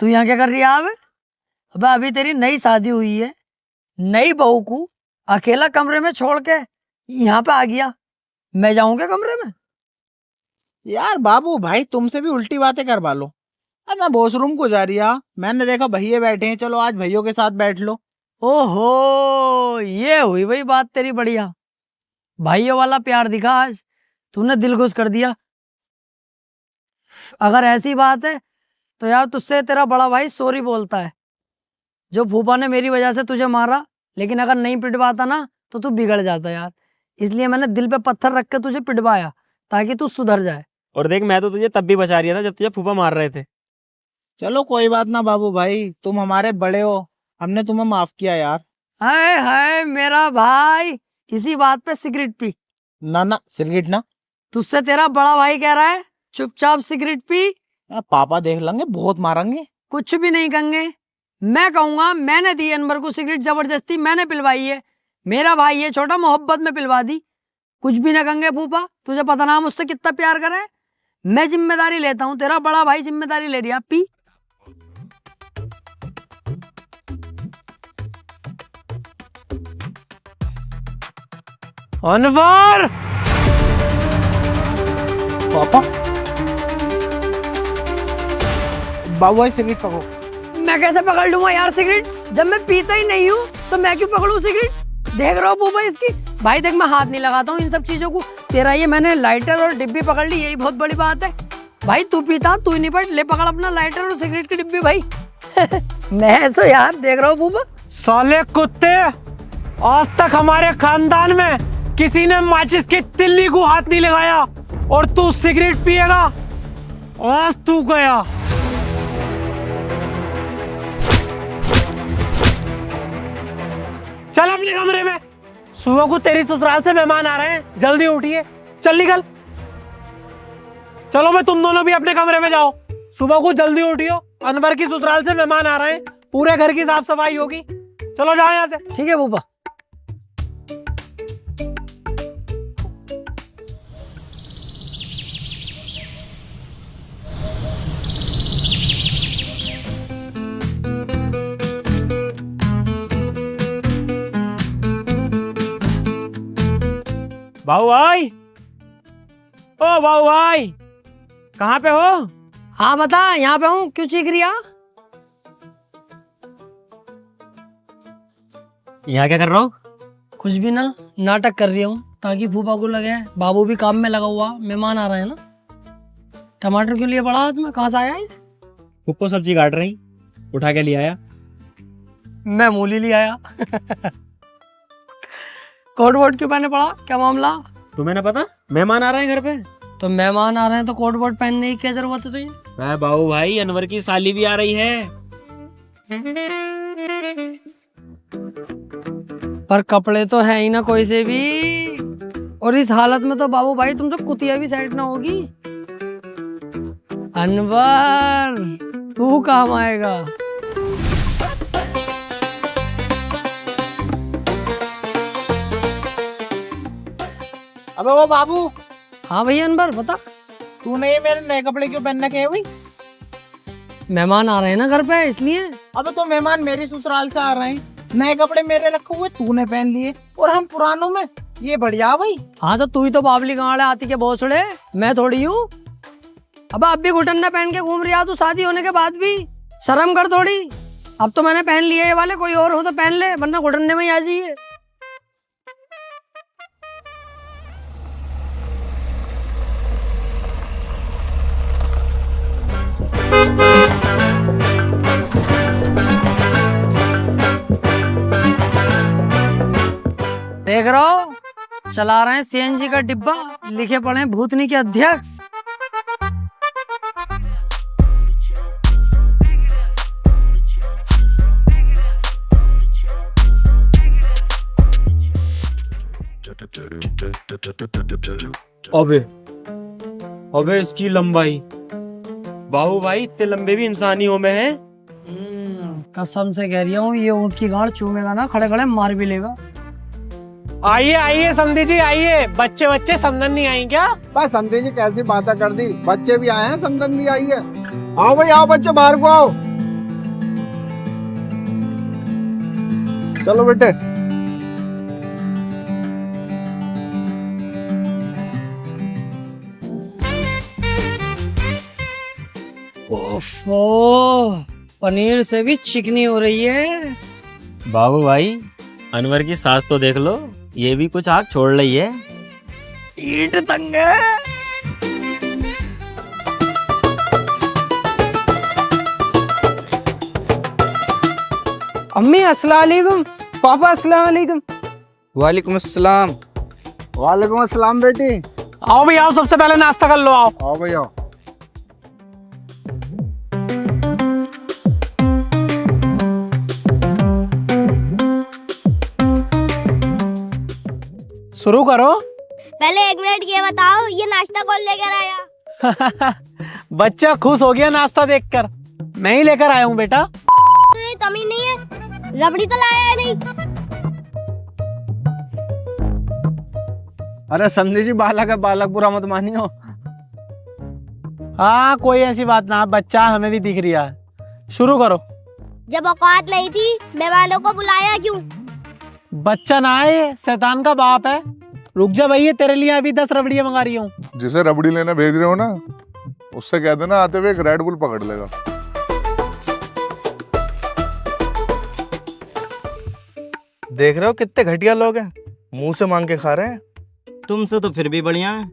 तू यहाँ क्या कर रही है अब? अबे अभी तेरी नई शादी हुई है, नई बहू को अकेला कमरे में छोड़ के यहाँ पे आ गया, मैं जाऊंगा कमरे में? यार बाबू भाई तुमसे भी उल्टी बातें करवा लो। अब मैं वॉशरूम को जा रही, मैंने देखा भैया बैठे हैं, चलो आज भैयों के साथ बैठ लो। ओहो, ये हुई भाई बात तेरी बढ़िया। भाइयों वाला प्यार दिखा आज, तूने दिल खुश कर दिया। अगर ऐसी बात है तो यार तुझसे तेरा बड़ा भाई सॉरी बोलता है। जो फूफा ने मेरी वजह से तुझे मारा, लेकिन अगर नहीं पिटवाता ना तो तू बिगड़ जाता यार। इसलिए मैंने दिल पे पत्थर रख के तुझे पिटवाया ताकि तू सुधर जाए। और देख, मैं तो तुझे तब भी बचा रहा था जब तुझे फूफा मार रहे थे। चलो कोई बात ना बाबू भाई, तुम हमारे बड़े हो, हमने तुम्हें माफ किया यार। हाय हाय मेरा भाई, इसी बात पे सिगरेट पी। ना ना सिगरेट ना। तुझसे तेरा बड़ा भाई कह रहा है चुपचाप सिगरेट पी। पापा देख लेंगे, बहुत मारेंगे। कुछ भी नहीं कहेंगे, मैं कहूंगा मैंने दी अनवर को सिगरेट, जबरदस्ती मैंने पिलवाई है, मेरा भाई है छोटा, मोहब्बत में पिलवा दी। कुछ भी ना कहेंगे फूफा, तुझे पता ना मुझसे कितना प्यार करे। मैं जिम्मेदारी लेता हूँ, तेरा बड़ा भाई जिम्मेदारी ले रहा। पी। अनवर! पापा बाबू भाई सिगरेट पकड़ो। मैं कैसे पकड़ लूंगा यार सिगरेट, जब मैं पीता ही नहीं हूँ तो मैं क्यों पकड़ूं सिगरेट? देख रहा हो फूफा इसकी। भाई देख, मैं हाथ नहीं लगाता हूँ इन सब चीजों को। तेरा ये मैंने लाइटर और डिब्बी पकड़ ली, यही बहुत बड़ी बात है। भाई तू पीता, तू ही नहीं पड़, ले पकड़ अपना लाइटर और सिगरेट की डिब्बी भाई। मैं तो यार देख रहा हूँ फूफा। साले कुत्ते, आज तक हमारे खानदान में किसी ने माचिस की तिल्ली को हाथ नहीं लगाया और तू सिगरेट पिएगा? आज तू गया। चल अपने कमरे में, सुबह को तेरी ससुराल से मेहमान आ रहे हैं, जल्दी उठिए, चल निकल। चलो मैं तुम दोनों भी अपने कमरे में जाओ, सुबह को जल्दी उठियो, अनवर की ससुराल से मेहमान आ रहे हैं, पूरे घर की साफ सफाई होगी। चलो जाओ यहाँ से। ठीक है फूफा। बाबू भाई, ओ बाबू भाई, कहाँ पे हो? हाँ बता, यहाँ पे हूँ, क्यों चीख रही है? यहाँ क्या कर रहा हूँ? कुछ भी ना, नाटक कर रही हूँ ताकि फूफा को लगे बाबू भी काम में लगा हुआ, मेहमान आ रहे हैं ना। टमाटर क्यों लिए पड़ा हाथ में, कहाँ से आया है? फूफो सब्जी काट रही, उठा के ले आया। मैं मूली ले आया। कोट वोट क्यों पहने पड़ा, क्या मामला? तुम्हें ना पता मेहमान आ रहे हैं घर पे? तो मेहमान आ रहे हैं तो कोट वोट पहनने की क्या जरूरत है तुझे? मैं बाबू भाई, अनवर की साली भी आ रही है। पर कपड़े तो है ही ना कोई से भी, और इस हालत में तो बाबू भाई तुमसे कुतिया भी सेट ना होगी। अनवर तू काम आएगा। अबे वो बाबू। हाँ भैया अनवर बता। तूने ये मेरे नए कपड़े क्यों पहन रखे हैं भाई? मेहमान आ रहे हैं ना घर पे, इसलिए। अबे तो मेहमान मेरी ससुराल से आ रहे हैं, नए कपड़े मेरे रखे हुए तूने पहन लिए और हम पुरानों में, ये बढ़िया भाई। हाँ तो तू ही तो बाबली गाँव आती के भोसड़े, मैं थोड़ी हूँ। अब भी घुटन्ना पहन के घूम रही है तू, शादी होने के बाद भी शर्म कर थोड़ी। अब तो मैंने पहन लिए ये वाले, कोई और हो तो पहन ले, वरना घुटन्ने में ही आ जाइए। देख रहा हो, चला रहे हैं सीएनजी का डिब्बा, लिखे पड़े हैं भूतनी के अध्यक्ष। अबे अबे इसकी लंबाई, बाबू भाई इतने लंबे भी इंसानियों में है। कसम से कह रही हूँ ये ऊँट की गांड चूमेगा ना खड़े खड़े मार भी लेगा। आइए आइए समधी जी आइए, बच्चे बच्चे समझन नहीं आई क्या? बस समझे जी कैसी बातें कर दी, बच्चे भी आए हैं, समदन भी आई है। आओ भाई आओ बच्चे, बाहर को आओ। चलो बेटे। ओफो, पनीर से भी चिकनी हो रही है। बाबू भाई अनवर की सास तो देख लो, ये भी कुछ आग छोड़ रही है। ईट तंग है। अम्मी अस्सलाम वालेकुम, पापा अस्सलाम वालेकुम। वालेकुम अस्सलाम। वालेकुम अस्सलाम बेटी। आओ भाई आओ, सबसे पहले नाश्ता कर लो, आओ। आओ भाई आओ। शुरू करो। पहले 1 मिनट ये बताओ, ये नाश्ता कौन लेकर आया? बच्चा खुश हो गया नाश्ता देखकर, मैं ही लेकर आया हूँ बेटा। तुझे तमीज नहीं है, रबड़ी तो लाया है नहीं। अरे समझे जी बालक है, बालक बुरा मत मानियो। हाँ कोई ऐसी बात ना, बच्चा हमें भी दिख रहा है। शुरू करो। जब औकात नहीं थी मेहमानों को बुलाया क्यों? बच्चा ना आए, शैतान का बाप है। रुक जा भैया, तेरे लिए अभी 10 रबड़ियाँ मंगा रही हूँ। जिसे रबड़ी लेने भेज रहे हो ना, उससे कह देना आते हुए एक रेड बुल पकड़ लेगा। देख रहे हो कितने घटिया लोग हैं, मुंह से मांग के खा रहे हैं। तुमसे तो फिर भी बढ़िया है।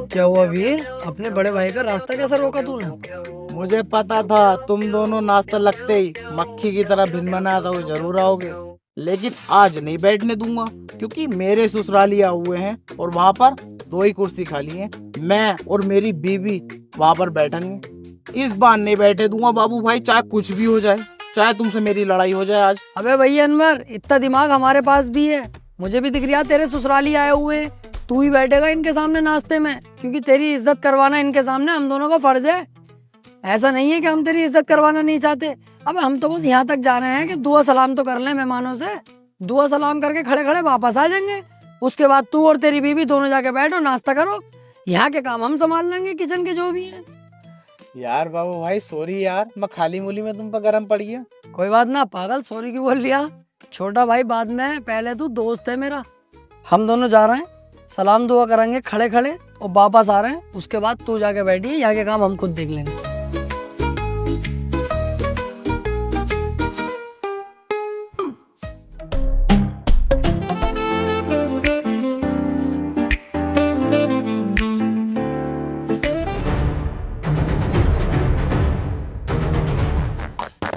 क्या हुआ वीर, अपने बड़े भाई का रास्ता कैसे रोका तूने? मुझे पता था तुम दोनों नाश्ता लगते ही मक्खी की तरह भिन बनाता हुए जरूर आओगे, लेकिन आज नहीं बैठने दूंगा क्योंकि मेरे ससुरालिया हुए हैं और वहाँ पर 2 ही कुर्सी खाली है। मैं और मेरी बीवी वहाँ पर बैठेंगे। इस बार नहीं बैठे दूंगा बाबू भाई, चाहे कुछ भी हो जाए, चाहे तुमसे मेरी लड़ाई हो जाए आज। अबे भैया अनवर, इतना दिमाग हमारे पास भी है। मुझे भी दिख रहा तेरे ससुराली आए हुए हैं, तू ही बैठेगा इनके सामने नाश्ते में, क्योंकि तेरी इज्जत करवाना इनके सामने हम दोनों का फर्ज है। ऐसा नहीं है कि हम तेरी इज्जत करवाना नहीं चाहते। अब हम तो बस यहाँ तक जा रहे हैं कि दुआ सलाम तो कर लें मेहमानों से। दुआ सलाम करके खड़े खड़े वापस आ जाएंगे। उसके बाद तू और तेरी बीवी दोनों जाके बैठो, नाश्ता करो। यहाँ के काम हम संभाल लेंगे, किचन के जो भी है। यार बाबू भाई सॉरी यार, मैं खाली मूली में तुम पर गरम पड़ी है। कोई बात ना पागल, सॉरी क्यों बोल लिया? छोटा भाई बाद में, पहले तू दोस्त है मेरा। हम दोनों जा रहे हैं, सलाम दुआ करेंगे खड़े खड़े और वापस आ रहे हैं। उसके बाद तू जाके बैठिए, यहाँ के काम हम खुद देख लेंगे।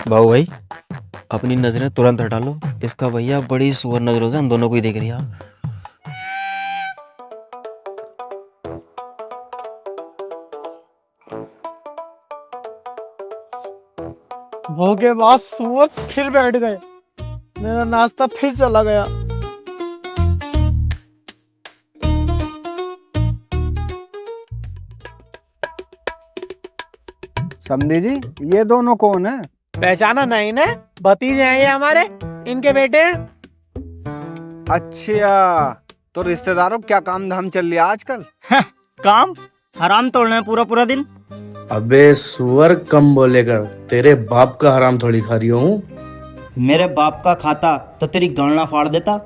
बाबू भाई अपनी नजरें तुरंत हटा लो, इसका भैया बड़ी सुअर नजरों से हम दोनों को ही देख रही है। भोगे बाद सुअर फिर बैठ गए, मेरा नाश्ता फिर चला गया। समझे जी ये दोनों कौन है? पहचाना नहीं ने? भतीजे हैं ये हमारे, इनके बेटे हैं। अच्छा तो रिश्तेदारों क्या काम धाम चल रहा आजकल? काम हराम तोड़ना है पूरा पूरा दिन। अबे सुअर कम बोलेगा, तेरे बाप का हराम थोड़ी खा रही हूँ। मेरे बाप का खाता तो तेरी गणना फाड़ देता।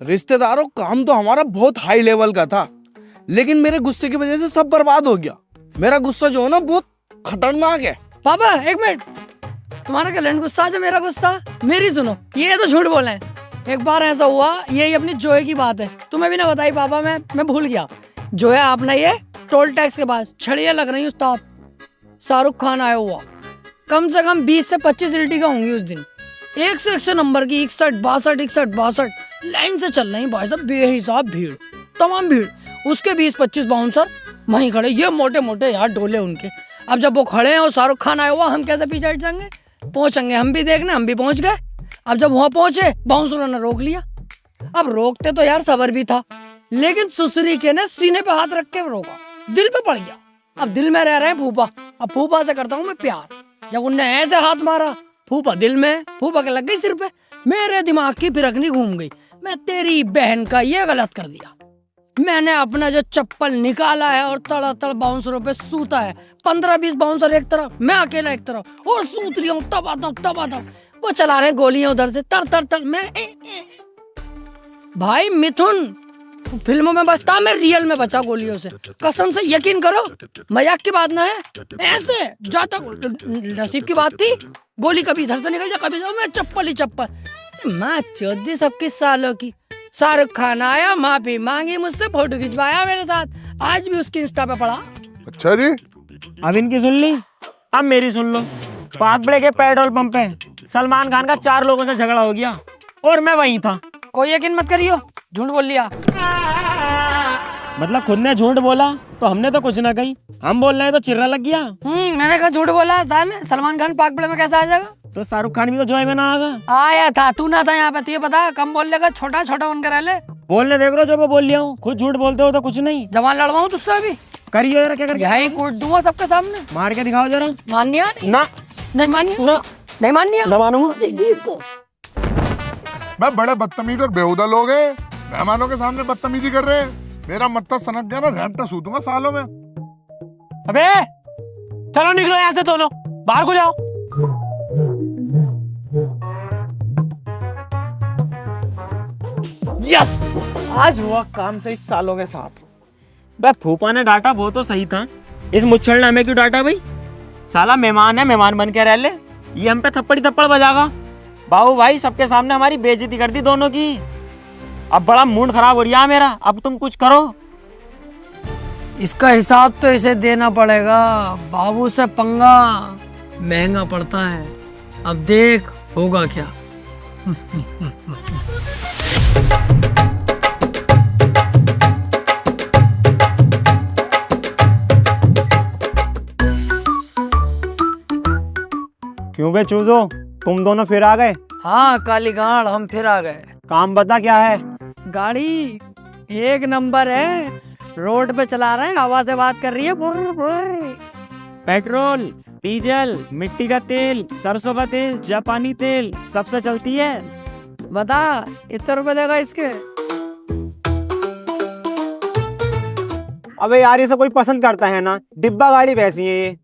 रिश्तेदारों काम तो हमारा बहुत हाई लेवल का था, लेकिन मेरे गुस्से की वजह से सब बर्बाद हो गया। मेरा गुस्सा जो है ना बहुत खतरनाक है। पापा 1 मिनट, तुम्हारा कैलेंडर गुस्सा है, मेरा गुस्सा। मेरी सुनो, ये तो झूठ बोले हैं। एक बार ऐसा हुआ, यही अपनी जोए की बात है, तुम्हें भी ना बताई पापा, मैं भूल गया। जोया आपने ये टोल टैक्स के पास छड़ियाँ लग रही उस्ताद, शाहरुख खान आया हुआ, कम से कम 20 से 25 इल्टी का होंगी उस दिन। 100 नंबर की 61, 62 लाइन से चल रही भाई साहब, बेहिसाब भीड़, तमाम भीड़। उसके 20-25 बाउंसर वहीं खड़े, ये मोटे मोटे यार डोले उनके। अब जब वो खड़े हैं और शाहरुख खान आया हुआ, हम कैसे पीछे हट जाएंगे? पहुंचेंगे हम भी देखने, हम भी पहुंच गए। अब जब वहां पहुंचे बाउंसरों ने रोक लिया। अब रोकते तो यार सबर भी था, लेकिन सुसरी के ने सीने पे हाथ रख के रोका, दिल पे पड़ गया। अब दिल में रह रहे हैं फूफा, अब फूफा से करता हूँ मैं प्यार। जब उनने ऐसे हाथ मारा, फूफा दिल में, फूफा के लग गई सिर पे। मेरे दिमाग की फिरकनी घूम गई, मैं तेरी बहन का ये गलत कर दिया। मैंने अपना जो चप्पल निकाला है और तड़ातड़ बाउंसरों पे सूता है। 15-20 बाउंसर एक तरफ, मैं अकेला एक तरफ, और सूत रही हूँ तबादम। वो चला रहे गोलियां उधर से तर तर तर। मैं भाई मिथुन फिल्मों में बचता, मैं रियल में बचा गोलियों से। कसम से यकीन करो, मजाक की बात ना है। ऐसे जाता नसीब की बात थी, गोली कभी इधर से निकल जाए, कभी मैं चप्पल ही चप्पल। मैं 14 सबकी सालों की। शाहरुख खान आया, माफी मांगी मुझसे, फोटो खिंचवाया मेरे साथ, आज भी उसकी इंस्टा पे पड़ा। अच्छा जी, अब इनकी सुन ली, अब मेरी सुन लो। पागबड़े के पेट्रोल पंप पे सलमान खान का 4 लोगों से झगड़ा हो गया और मैं वहीं था। कोई यकीन मत करियो, झूठ बोल लिया। मतलब खुद ने झूठ बोला तो हमने तो कुछ ना कही, हम बोल रहे हैं तो चिर्रा लग गया। मैंने कहा झूठ बोला है। सलमान खान पागबड़े में कैसे आ जाएगा? तो शाहरुख खान भी तो जॉय में ना आगा। आया था, तू ना था यहाँ पे, तुझे पता है। कम बोल लेगा, छोटा छोटा बनकर रह ले। बोलने देख रहे हो, जो मैं बोल लिया हूँ, खुद झूठ बोलते हो तो कुछ नहीं। जवान लड़वाऊं तुझसे अभी? करिए जरा, क्या करके यही कूट दूंगा सबके सामने। मार के दिखाओ जरा। मानिया ना, नहीं मानिया ना, नहीं मानिया, ना मानूंगा। मैं बड़े बदतमीज और बेहुदा लोग हैं, मेहमानों के सामने बदतमीजी कर रहे हैं। मेरा मत्ता सनक गया ना, घंटा सूतूंगा सालों में। अबे चलो निकलो यहाँ से दोनों, बाहर को जाओ। यस, आज हुआ काम से इस सालों के साथ। बे फूफा ने डांटा वो तो सही था, इस मुच्छल ने हमें क्यों डांटा भाई? साला मेहमान है, मेहमान बन के रह ले। ये हम पे थप्पड़ी थप्पड़ बजागा। बाबू भाई सबके सामने हमारी बेइज्जती कर दी दोनों की। अब बड़ा मूड खराब हो रहा है मेरा, अब तुम कुछ करो। इसका हिसाब तो इसे देना पड़ेगा। बाबू से पंगा महंगा पड़ता है, अब देख होगा क्या। क्यों बे चूजो, तुम दोनों फिर आ गए? हाँ काली गाड़, हम फिर आ गए। काम बता क्या है? गाड़ी एक नंबर है, रोड पे चला रहे हैं, हवा से बात कर रही है। बुर बुर। पेट्रोल, डीजल, मिट्टी का तेल, सरसों का तेल, जापानी तेल, सबसे चलती है। बता इतने रुपए देगा इसके? अबे यार, इसे कोई पसंद करता है ना, डिब्बा गाड़ी वैसी है ये।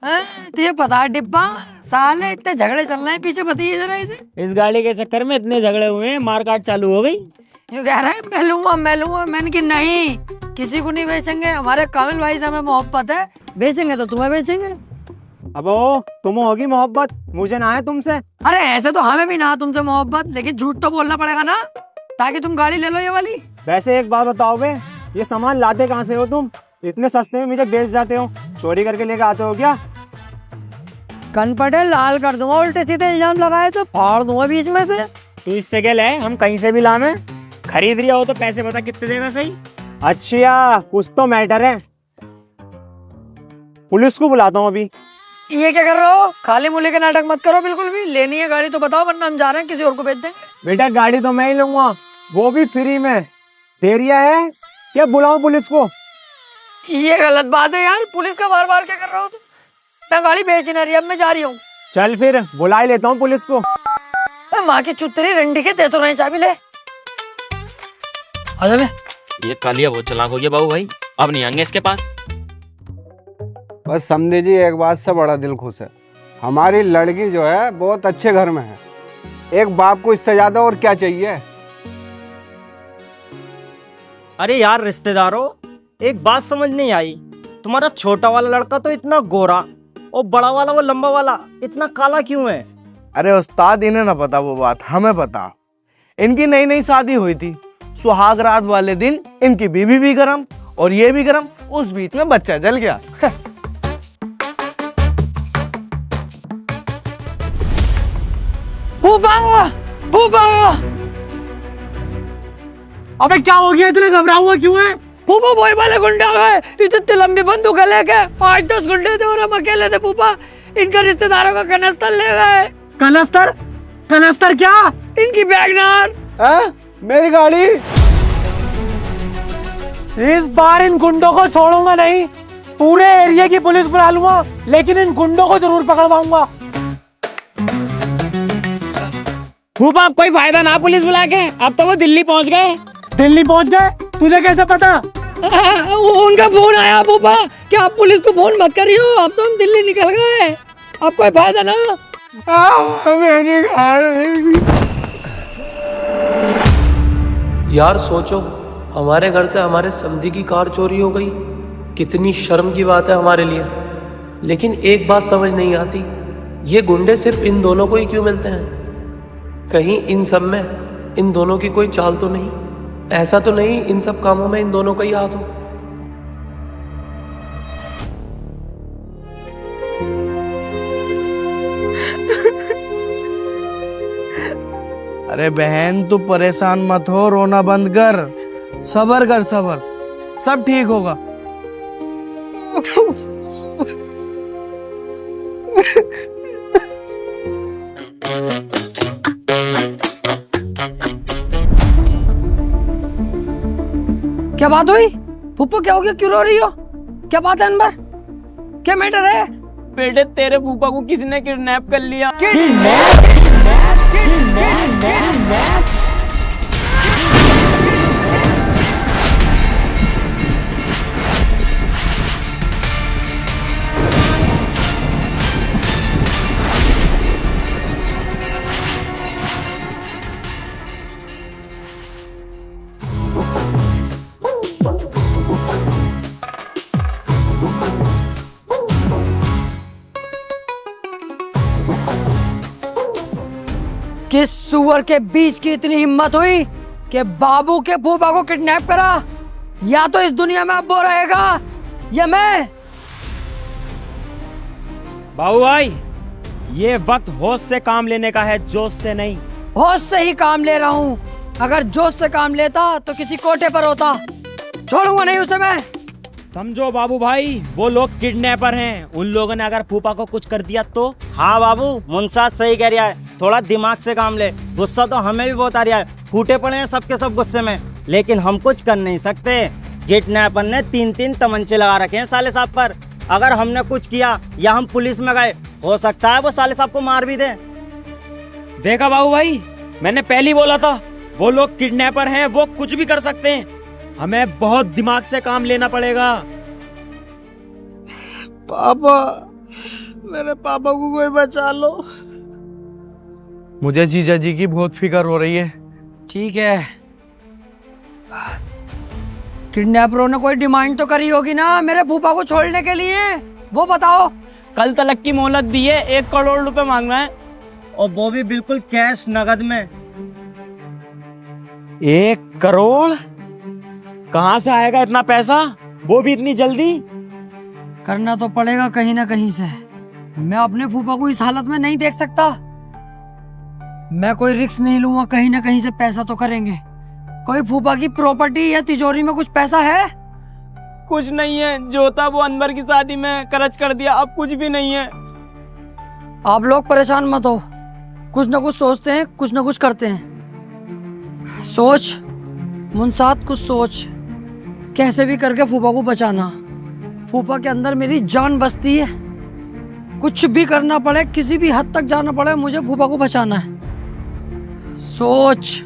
तुझे पता है डिब्बा? साले इतने झगड़े चल रहे हैं पीछे, बताइए जरा इसे। इस गाड़ी के चक्कर में इतने झगड़े हुए हैं, मारकाट चालू हो गई। ये कह रहा है मैं लूंगा मैं लूंगा। मैंने कि नहीं, किसी को नहीं बेचेंगे, हमारे कामिल भाई से हमें मोहब्बत है, बेचेंगे तो तुम्हें बेचेंगे। अब तुम होगी मोहब्बत, मुझे ना है तुमसे। अरे ऐसे तो हमें भी ना तुमसे मोहब्बत, लेकिन झूठ तो बोलना पड़ेगा ना, ताकि तुम गाड़ी ले लो ये वाली। वैसे एक बात बताओ बे, ये सामान लाते कहाँ से हो तुम? इतने सस्ते में मुझे बेच जाते हो, चोरी करके लेके आते हो क्या? कन पटे लाल कर दूंगा, उल्टे सीधे इल्जाम लगाए तो फाड़ दूंगा बीच में से। तू इससे क्या ले, हम कहीं से भी लावे। खरीद रिया हो तो पैसे बता कितने देगा सही? अच्छा कुछ तो मैटर है, पुलिस को बुलाता हूँ अभी। ये क्या कर रहे हो? खाली मुले के नाटक मत करो बिल्कुल भी। लेनी है गाड़ी तो बताओ, वरना हम जा रहे हैं, किसी और को भेज देंगे। बेटा गाड़ी तो मैं ही लूंगा, वो भी फ्री में। देरिया है क्या, बुलाऊं पुलिस को? ये गलत बात है यार, पुलिस का बार बार क्या कर रहे हो तुम? मैं गाड़ी बेच नहीं रही, अब मैं जा रही हूँ। चल फिर बुला ही लेता हूँ पुलिस को। माँ की चुतरी रंडी के, दे तो रहे चाबी, ले आजा बे। ये कालिया बहुत चालाक हो गया बाबू भाई, अब नहीं आएंगे इसके पास। बस समझे जी, एक बात से बड़ा दिल खुश है, हमारी लड़की जो है बहुत अच्छे घर में है। एक बाप को इससे ज्यादा और क्या चाहिए? अरे यार रिश्तेदारों, एक बात समझ नहीं आई, तुम्हारा छोटा वाला लड़का तो इतना गोरा और बड़ा वाला वो लंबा वाला इतना काला क्यों है? अरे उस्ताद, इन्हें ना पता वो बात, हमें पता। इनकी नई नई शादी हुई थी, सुहाग रात वाले दिन इनकी बीवी भी गरम और ये भी गरम, उस बीच में बच्चा जल गया। भूपा भूपा, अबे क्या हो गया, इतने घबरा हुआ क्यों है? फूफा वही वाले गुंडे आ गए, इतनी लंबी बंदूक लेके। 8-10 गुंडे थे और हम अकेले थे फूफा। इनका रिश्तेदारों का कनस्तर ले गए। कनस्तर? कनस्तर क्या? इनकी बैगनार। मेरी गाड़ी। इस बार इन गुंडों को छोड़ूंगा नहीं, पूरे एरिया की पुलिस बुला लूंगा, लेकिन इन गुंडों को जरूर पकड़वाऊंगा। फूफा अब कोई फायदा ना पुलिस बुला के, अब तो वो दिल्ली पहुंच गए। दिल्ली पहुंच गए? तुझे कैसे पता? उनका फोन आया फूफा कि आप पुलिस को फोन मत करियो, अब तो हम दिल्ली निकल गए, अब कोई फायदा ना। यार सोचो, हमारे घर से हमारे समधी की कार चोरी हो गई, कितनी शर्म की बात है हमारे लिए। लेकिन एक बात समझ नहीं आती, ये गुंडे सिर्फ इन दोनों को ही क्यों मिलते हैं? कहीं इन सब में इन दोनों की कोई चाल तो नहीं? ऐसा तो नहीं इन सब कामों में इन दोनों का ही हाथ हो? अरे बहन तू परेशान मत हो, रोना बंद कर, सबर कर, सबर, सब ठीक होगा। क्या बात हुई फूफा? क्या हो गया? क्यों रो रही हो? क्या बात है अनवर? क्या मैटर है? बेटे तेरे फूफा को किसी ने किडनैप कर लिया। किस सुअर के बीच की इतनी हिम्मत हुई कि बाबू के फूफा को किडनैप करा? या तो इस दुनिया में अब वो रहेगा या मैं। बाबू भाई, ये वक्त होश से काम लेने का है, जोश से नहीं। होश से ही काम ले रहा हूँ, अगर जोश से काम लेता तो किसी कोठे पर होता। छोड़ूंगा नहीं उसे मैं। समझो बाबू भाई, वो लोग किडनैपर हैं, उन लोगों ने अगर फूफा को कुछ कर दिया तो। हाँ बाबू, मुंसाद सही कह रहा है, थोड़ा दिमाग से काम ले। गुस्सा तो हमें भी बहुत आ रहा है, फूटे पड़े हैं सबके सब गुस्से में, लेकिन हम कुछ कर नहीं सकते। किडनैपर ने 3-3 तमंचे लगा रखे हैं साले साहब पर। अगर हमने कुछ किया या हम पुलिस में गए, हो सकता है वो साले साहब को मार भी दे। देखा बाबू भाई, मैंने पहले ही बोला था, वो लोग किडनैपर हैं, वो कुछ भी कर सकते हैं। हमें बहुत दिमाग से काम लेना पड़ेगा। पापा, मेरे पापा को कोई बचा लो। मुझे जीजा जी की बहुत फिक्र हो रही है। ठीक है, किडनैपरों ने कोई डिमांड तो करी होगी ना मेरे फूफा को छोड़ने के लिए, वो बताओ। कल तलक की मोहलत दी है, 1 करोड़ रुपए मांग रहे हैं, और वो भी बिल्कुल कैश नगद में। 1 करोड़? कहाँ से आएगा इतना पैसा, वो भी इतनी जल्दी? करना तो पड़ेगा कहीं ना कहीं से। मैं अपने फूफा को इस हालत में नहीं देख सकता। मैं कोई रिस्क नहीं लूंगा, कहीं ना कहीं से पैसा तो करेंगे। कोई फूफा की प्रॉपर्टी या तिजोरी में कुछ पैसा है? कुछ नहीं है, जो था वो अनवर की शादी में खर्च कर दिया, अब कुछ भी नहीं है। आप लोग परेशान मत हो, कुछ ना कुछ सोचते हैं, कुछ ना कुछ करते हैं। सोच मुंसाद, कुछ सोच, कैसे भी करके फूफा को बचाना। फूफा के अंदर मेरी जान बसती है, कुछ भी करना पड़े, किसी भी हद तक जाना पड़े, मुझे फूफा को बचाना है। सोच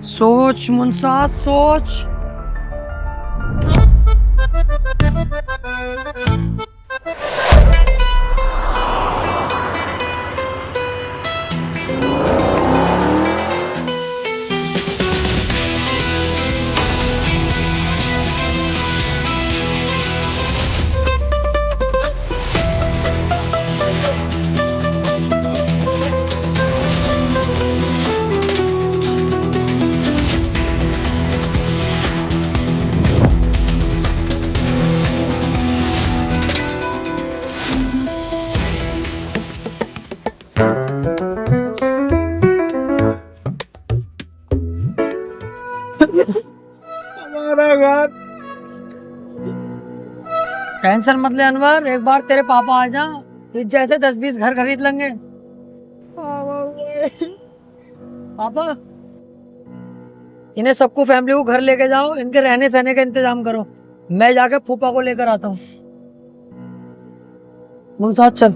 सोच मुंसाद, सोच। हमारा घर। टेंशन मत ले अनवर, एक बार तेरे पापा आ जा, जैसे 10-20 घर खरीद लेंगे। पापा, इन्हें सबको फैमिली को घर लेके जाओ, इनके रहने सहने का इंतजाम करो। मैं जाके फूफा को लेकर आता हूँ। मुंसाद चल।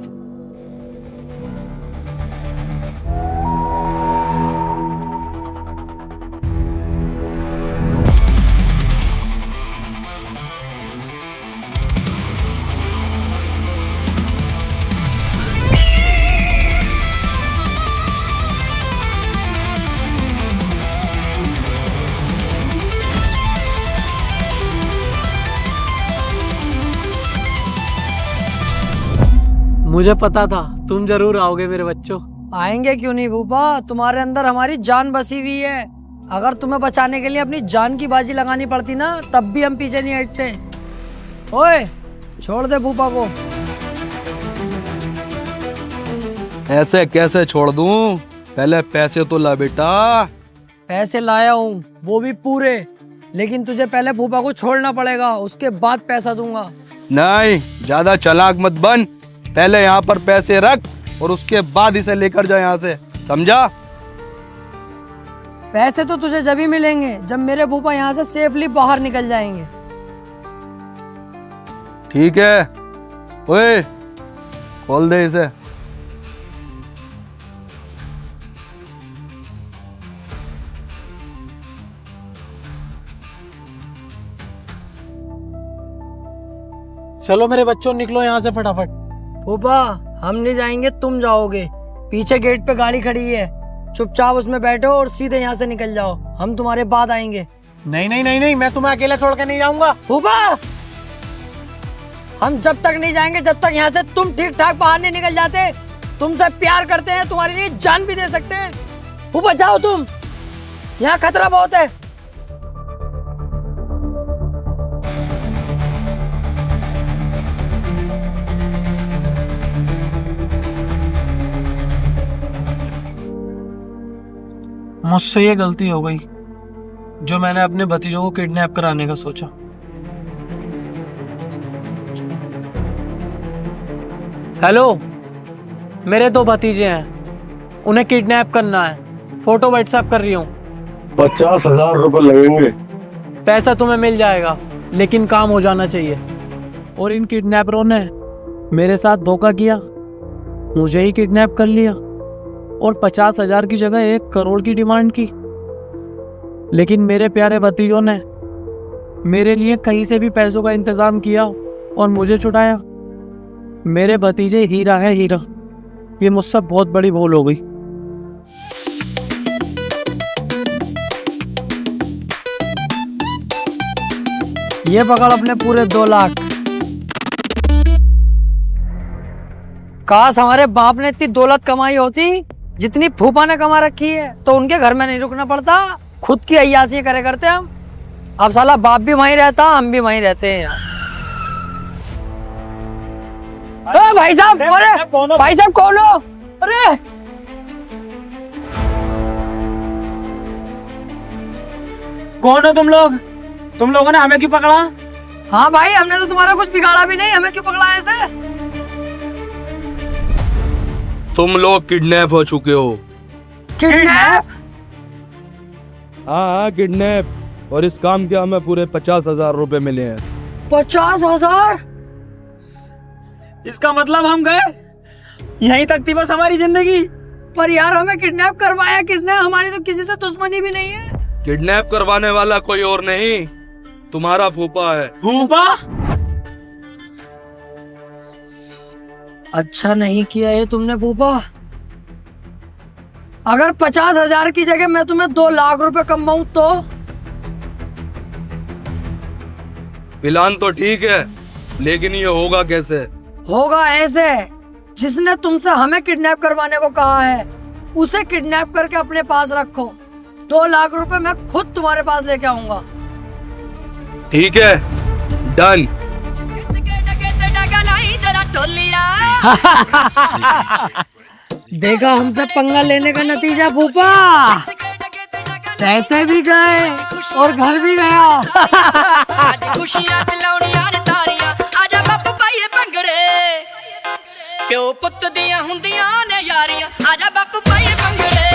मुझे पता था तुम जरूर आओगे मेरे बच्चों। आएंगे क्यों नहीं फूफा, तुम्हारे अंदर हमारी जान बसी हुई है। अगर तुम्हें बचाने के लिए अपनी जान की बाजी लगानी पड़ती ना, तब भी हम पीछे नहीं हटते। ओए, छोड़ दे फूफा को। ऐसे कैसे छोड़ दूं? पहले पैसे तो ला बेटा। पैसे लाया हूँ, वो भी पूरे, लेकिन तुझे पहले फूफा को छोड़ना पड़ेगा, उसके बाद पैसा दूंगा। नहीं, ज्यादा चालाक मत बन। पहले यहाँ पर पैसे रख और उसके बाद इसे लेकर जा यहाँ से, समझा? पैसे तो तुझे जब ही मिलेंगे जब मेरे फूफा यहाँ से सेफली बाहर निकल जाएंगे। ठीक है। ओए, खोल दे इसे। चलो मेरे बच्चों, निकलो यहाँ से फटाफट। फूफा, हम नहीं जाएंगे, तुम जाओगे। पीछे गेट पे गाड़ी खड़ी है, चुपचाप उसमें बैठो और सीधे यहाँ से निकल जाओ। हम तुम्हारे बाद आएंगे। नहीं नहीं नहीं नहीं, मैं तुम्हें अकेला छोड़ के नहीं जाऊंगा। फूफा, हम जब तक नहीं जाएंगे जब तक यहाँ से तुम ठीक ठाक बाहर नहीं निकल जाते। तुमसे प्यार करते हैं, तुम्हारे लिए जान भी दे सकते हैं। फूफा जाओ तुम, यहाँ खतरा बहुत है। मुझसे ये गलती हो गई जो मैंने अपने भतीजों को किडनैप कराने का सोचा। हेलो, मेरे 2 भतीजे हैं, उन्हें किडनैप करना है। फोटो व्हाट्सएप कर रही हूँ। 50,000 रुपए लगेंगे। पैसा तुम्हें मिल जाएगा, लेकिन काम हो जाना चाहिए। और इन किडनैपरों ने मेरे साथ धोखा किया, मुझे ही किडनैप कर लिया और 50,000 की जगह 1 करोड़ की डिमांड की। लेकिन मेरे प्यारे भतीजों ने मेरे लिए कहीं से भी पैसों का इंतजाम किया और मुझे छुड़ाया। मेरे भतीजे हीरा है, हीरा। ये मुझसे बहुत बड़ी भूल हो गई। ये पकड़ अपने पूरे 2 लाख। काश हमारे बाप ने इतनी दौलत कमाई होती जितनी फूफा ने कमा रखी है, तो उनके घर में नहीं रुकना पड़ता, खुद की अय्यासी करे करते हम। अब साला बाप भी वहीं रहता, हम भी वहीं रहते हैं यार। भाई साहब, अरे भाई साहब कौन हो? अरे कौन हो तुम लोग? तुम लोगों ने हमें क्यों पकड़ा? हाँ भाई, हमने तो तुम्हारा कुछ बिगाड़ा भी नहीं, हमें क्यों पकड़ा ऐसे? तुम लोग किडनैप हो चुके हो। किडनैप? हाँ, किडनैप। और इस काम के हमें पूरे 50,000 रुपए मिले हैं। 50,000? इसका मतलब हम गए, यहीं तक थी बस हमारी जिंदगी। पर यार, हमें किडनैप करवाया किसने? हमारी तो किसी से दुश्मनी भी नहीं है। किडनैप करवाने वाला कोई और नहीं, तुम्हारा फूफा है। फूफा? अच्छा नहीं किया ये तुमने फूफा। अगर 50,000 की जगह मैं तुम्हें 2 लाख रुपए कमाऊं तो? प्लान तो ठीक है, लेकिन ये होगा कैसे? होगा ऐसे, जिसने तुमसे हमें किडनैप करवाने को कहा है उसे किडनैप करके अपने पास रखो। 2 लाख रुपए मैं खुद तुम्हारे पास लेके आऊंगा। ठीक है, डन। देखा हमसे पंगा लेने का नतीजा फूफा। पैसे भी गए और घर भी गया। खुशियां खिलौनी यार तारियां, आजा बापू पाइए भंगड़े। प्यो पुੱਤ ਦੀਆਂ ਹੁੰਦੀਆਂ ਨੇ ਯਾਰੀਆਂ, आजा बापू पाइए भंगड़े।